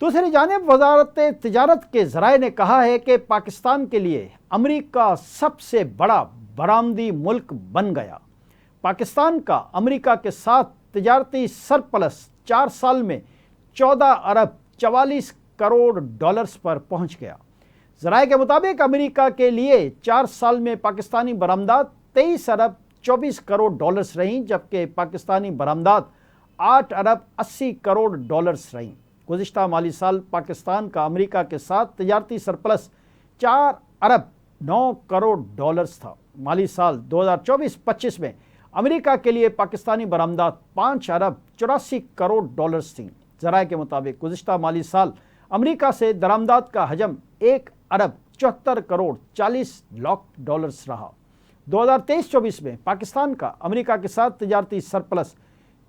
دوسری جانب وزارت تجارت کے ذرائع نے کہا ہے کہ پاکستان کے لیے امریکہ سب سے بڑا برآمدی ملک بن گیا۔ پاکستان کا امریکہ کے ساتھ تجارتی سرپلس 4 سال میں 14 ارب 44 کروڑ ڈالرز پر پہنچ گیا۔ ذرائع کے مطابق امریکہ کے لیے 4 سال میں پاکستانی برآمدات 23 ارب 24 کروڑ ڈالرز رہیں، جبکہ پاکستانی برآمدات 8 ارب 80 کروڑ ڈالرز رہیں۔ گزشتہ مالی سال پاکستان کا امریکہ کے ساتھ تجارتی سرپلس 4 ارب 9 کروڑ ڈالرز تھا۔ مالی سال 2024-25 میں امریکہ کے لیے پاکستانی برآمدات 5 ارب 84 کروڑ ڈالرز تھیں۔ ذرائع کے مطابق گزشتہ مالی سال امریکہ سے درآمدات کا حجم 1 ارب 74 کروڑ 40 لاکھ ڈالرز رہا۔ 2023-24 میں پاکستان کا امریکہ کے ساتھ تجارتی سرپلس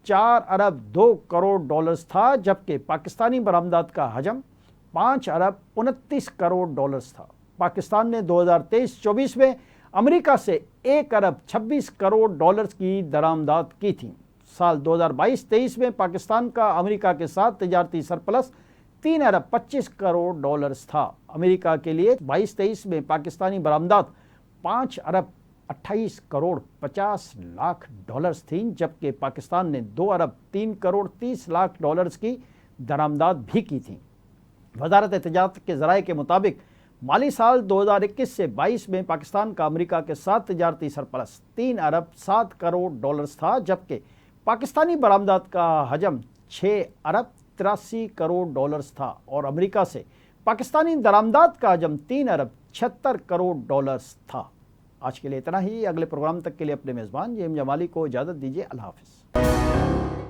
4 ارب 2 کروڑ ڈالرز تھا، جبکہ پاکستانی برآمدات کا حجم 5 ارب 29 کروڑ ڈالرز تھا۔ پاکستان نے 2023-24 میں امریکہ سے 1 ارب 26 کروڑ ڈالرز کی درآمدات کی تھیں۔ سال 2022-23 میں پاکستان کا امریکہ کے ساتھ تجارتی سرپلس 3 ارب 25 کروڑ ڈالرز تھا۔ امریکہ کے لیے 22-23 میں پاکستانی برآمدات 5 ارب 28 کروڑ 50 لاکھ ڈالرز تھیں، جبکہ پاکستان نے 2 ارب 3 کروڑ 30 لاکھ ڈالرز کی درآمدات بھی کی تھیں۔ وزارت تجارت کے ذرائع کے مطابق مالی سال 2021 سے 22 میں پاکستان کا امریکہ کے ساتھ تجارتی سرپلس 3 ارب 7 کروڑ ڈالرز تھا، جبکہ پاکستانی برآمدات کا حجم 6 ارب 83 کروڑ ڈالرز تھا اور امریکہ سے پاکستانی درآمدات کا حجم 3 ارب 76 کروڑ ڈالرز تھا۔ آج کے لیے اتنا ہی۔ اگلے پروگرام تک کے لیے اپنے میزبان جیم جمالی کو اجازت دیجیے۔ اللہ حافظ۔